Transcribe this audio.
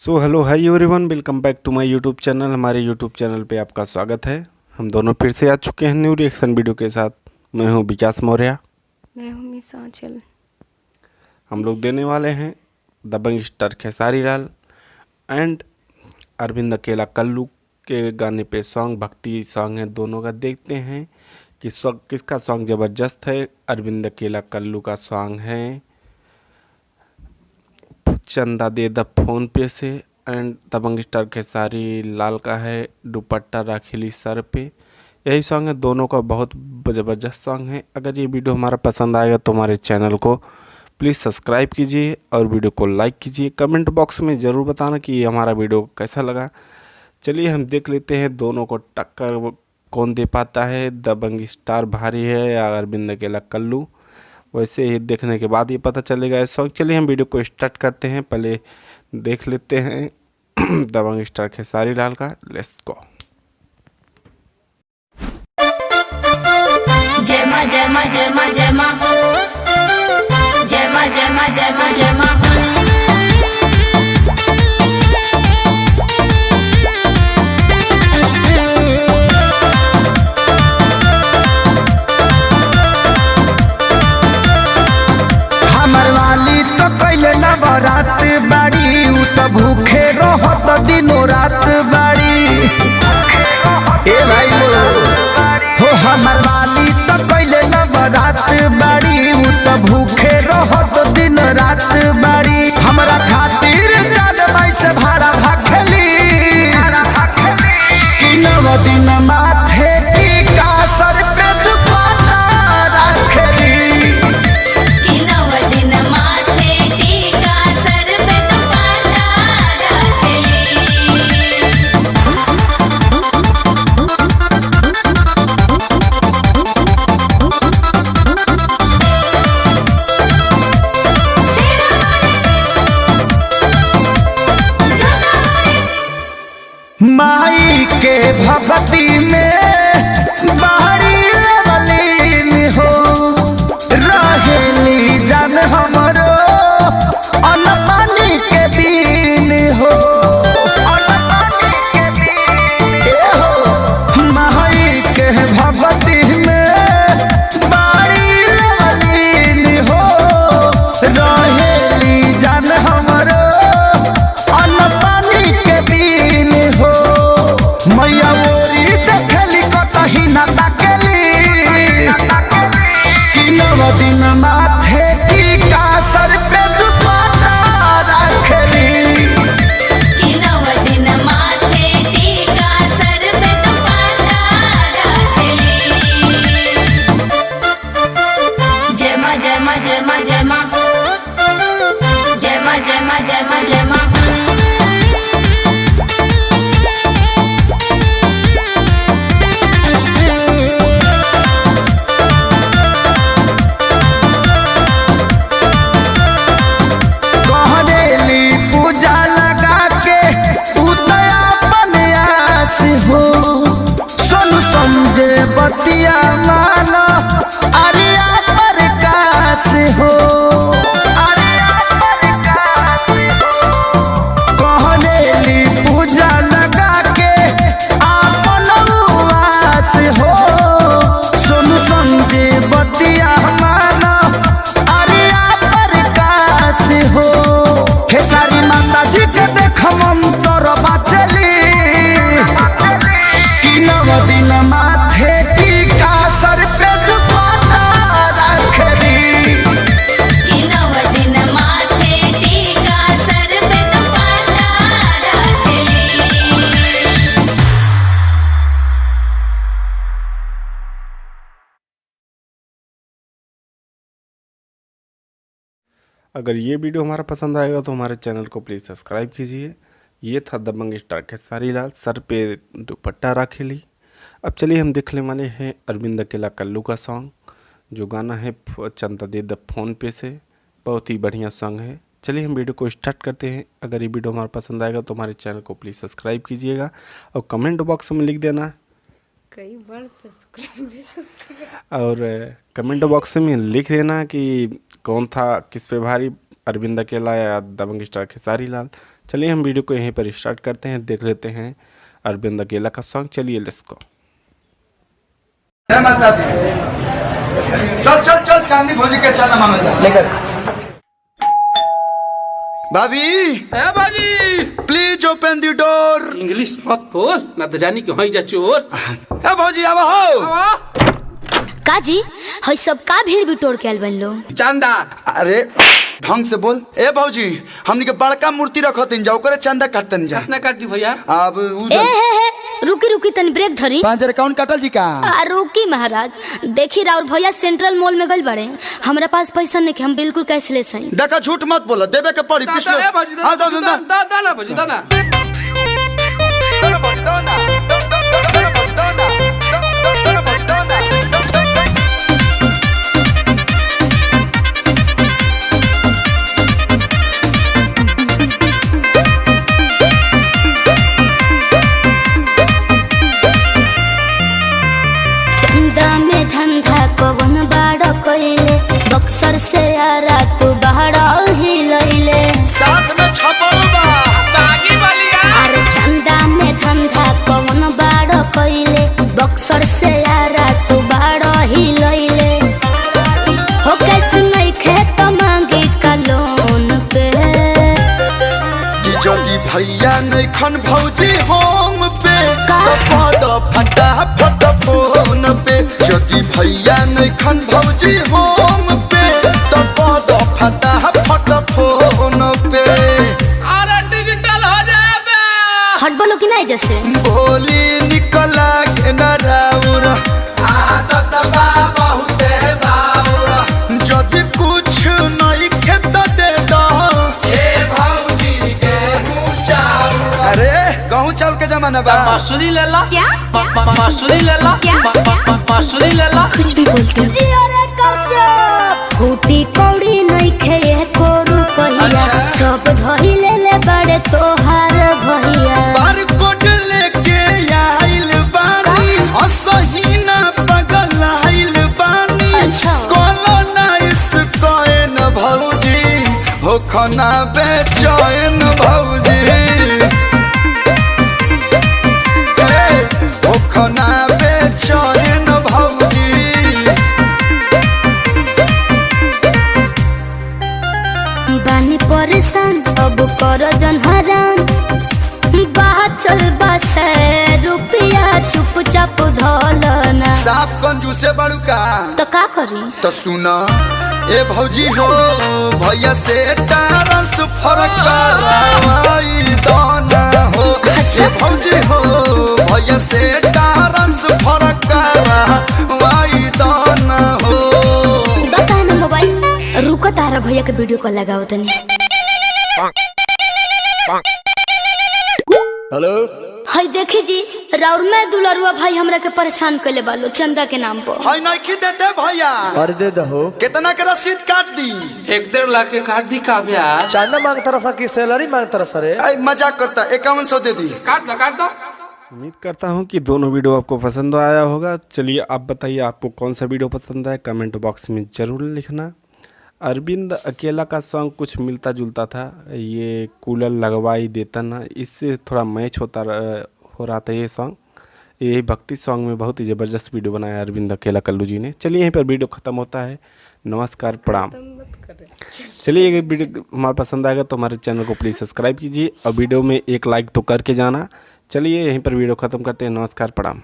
So hello hi everyone, welcome back to my YouTube channel. हमारे YouTube channel पे आपका स्वागत है। हम दोनों फिर से आ चुके हैं न्यू रिएक्शन वीडियो के साथ। मैं हूं विकास मौर्य। मैं हूँ मिस आंचल। हम लोग देने वाले हैं दबंग स्टार खेसारी लाल एंड अरविंद अकेला कल्लू के गाने पे सॉन्ग, भक्ति सॉन्ग है दोनों का। देखते हैं कि किसका सॉन्ग ज़बरदस्त है। अरविंद अकेला कल्लू का सॉन्ग है चंदा दे द फोन पे से एंड दबंग स्टार खेसारी लाल का है दुपट्टा राखिली सर पे। यही सॉन्ग है दोनों का, बहुत ज़बरदस्त सॉन्ग है। अगर ये वीडियो हमारा पसंद आएगा तो हमारे चैनल को प्लीज़ सब्सक्राइब कीजिए और वीडियो को लाइक कीजिए। कमेंट बॉक्स में ज़रूर बताना कि ये हमारा वीडियो कैसा लगा। चलिए हम देख लेते हैं दोनों को टक्कर कौन दे पाता है, दबंग स्टार भारी है या अरविंद अकेला कल्लू। वैसे ही देखने के बाद ये पता चलेगा इस सॉन्ग। चलिए हम वीडियो को स्टार्ट करते हैं। पहले देख लेते हैं दबंग स्टार खेसारी लाल का। Let's go. जय मां जय मां जय मां जय मां जय मां जय मां जय मां जय मां। रात बाड़ी उ तो भूखे रहत दिनों रात बाड़ी। ए भाई हो हमर वाली तो कैले नवरात बाड़ी उ तो भूखे रहत दिन रात बाड़ी। हमरा खातिर जान बाई से भाड़ा भाखेली कि नव दिन माथे की का सर पे दुपट्टा रखेली। कि नव दिन माथे टीका सर पे दुपट्टा रखेली। माई के भक्ति में बाहरी लवलीन हो रहेली जान हमरो अन्न पानी के बीन हो। माई के भक्ति में बाहरी लवलीन हो रहेली जान हमरो अन्न पानी के बीन हो। मैया ओरी देखली कतही न ताकेली कि नव दिन माथे टीका सर पे दुपट्टा रखेली। कि नव दिन माथे टीका सर पे दुपट्टा रखेली। जय मां जय मां जय मां जय मां जय मां जय मां जय मां जय मां। कहरेली पूजा लगा के उतया बनयास हो सुन समझे बतिया मानो अरिया प्रकाश हो। कहरेली पूजा लगा के आपन उवास हो सुन समझे बतिया मानो अरिया प्रकाश हो। खेसारी माता जी के देख मंतर बाचली कि नव दिन माथे टीका सर पे दुपट्टा रखेली। कि नव दिन माथे टीका सर पे दुपट्टा रखेली। अगर ये वीडियो हमारा पसंद आएगा तो हमारे चैनल को प्लीज़ सब्सक्राइब कीजिए। ये था दबंग स्टार खेसारी लाल सर पे दुपट्टा राखेली। अब चलिए हम देखने वाले हैं अरविंद अकेला कल्लू का सॉन्ग, जो गाना है चंदा दे द फोन पे से। बहुत ही बढ़िया सॉन्ग है। चलिए हम वीडियो को स्टार्ट करते हैं। अगर ये वीडियो हमारा पसंद आएगा तो हमारे चैनल को प्लीज़ सब्सक्राइब कीजिएगा और कमेंट बॉक्स में लिख देना कई बार सब्सक्राइब और कमेंट बॉक्स में लिख देना कि कौन था किस पे भारी, अरविंद अकेला या दबंग स्टार खेसारी लाल। चलिए हम वीडियो को यहीं पर स्टार्ट करते हैं, देख लेते हैं अरविंद अकेला का सॉन्ग। चलिए लेट्स गो। जय माता दी। चल चल चल चांदनी भोजी के चल मामा लेकर। भाभी है बाजी, please open the door. English मत बोल ना तो जानी कि होई जा चोर। ए भौजी अब हो। काजी हई सब का भीड़ बिटोर के आइल बन लो। चंदा अरे ढंग से बोल। ए भौजी हमनी के बड़का मूर्ति रखतिन जा, ओकरे चंदा काटतन जा। कितना काट दी भैया? अब रुकी रुकी तनी ब्रेक धरी। 5000 अकाउंट काटल जी का? रुकी महाराज, देखी राउर भैया सेंट्रल मॉल में गइल बड़े, हमरा पास पैसा नहीं कि हम बिल्कुल कैशलेस हई। देखा झूठ मत बोला, देबे के पड़ी। दादा है बाजी, दादा बाजी दादा। चंदा में धंधा कवन बाड़ कइले, बक्सर से आरा तू बाड़ा ही लइले। साथ में छपल बा बागी बलिया। अरे चंदा में धंधा कवन बाड़ कइले, बक्सर से आरा तू बाड़ा ही लइले। हो कैसे नहीं खेत मांगी का लोन पे। कि जदी भैया नहीं खन भौजी होम पे तो पद फटा फट फोन पे। जदी भैया नहीं खन भौजी होम पे तो पद फटा फट फोन पे। अरे डिजिटल हो जाबे। हट बोलो कि नहीं जैसे बोली निकला के न राउर आदत बा बहुते बाउर। जदी कुछ नहीं खेत दे दो ए भौजी के चाउर। अरे गहूं चाउर के जमाना बा। मसूरी ले ला। क्या? मसूरी ले ला। मसूरी ले ला। कुछ भी बोलते फूटी कौड़ी नहीं खे को रुपहिया। अच्छा। सब धरी ले ले बड़े तोहार भैया। बार कोड लेके आइल बानी, असही ना पगल आइल बानी। अच्छा। कॉलोनाइज कोइन भौजी हो खाना बेचैन भौजी। हो खाना बेचैन भौजी। बानी परेशान अब कर जन हराम। बाहर चल बस रुपया चुपचाप धोलना। साफ कंजूसे बड़ू का तो का करी? तो सुना ए भौजी हो, भैया से ट्रांसफर करवाई दाना हो। ए भौजी हो, भैया से ट्रांसफर करवाई दाना हो। दता है ना मोबाइल, रुको तारा भैया के वीडियो कॉल लगाओ तनी। हेलो हाय देखी जी, राउर में दुलरुआ भाई हमरा के परेशान कइले बालो चंदा के नाम पर। हाय नहीं की देते भैया? अरे दे दहो। कितना के रसीद काट दी? 1.5 लाख के काट दी का ब्याज? चांदा मांगता रहा कि सैलरी मांगता रहा सर? ऐ मजाक करता, 5100 दे दी। काट दो काट दो। उम्मीद करता हूँ कि दोनों वीडियो आपको पसंद आया होगा। चलिए आप बताइए आपको कौन सा वीडियो पसंद आया, कमेंट बॉक्स में ज़रूर लिखना। अरविंद अकेला का सॉन्ग कुछ मिलता जुलता था, ये कूलर लगवा ही देता ना, इससे थोड़ा मैच हो रहा था ये सॉन्ग। ये भक्ति सॉन्ग में बहुत ही ज़बरदस्त वीडियो बनाया अरविंद अकेला कल्लू जी ने। चलिए यहीं पर वीडियो ख़त्म होता है। नमस्कार, प्रणाम। चलिए ये वीडियो हमारा पसंद आएगा तो हमारे चैनल को प्लीज़ सब्सक्राइब कीजिए और वीडियो में एक लाइक तो करके जाना। चलिए यहीं पर वीडियो ख़त्म करते हैं। नमस्कार, प्रणाम।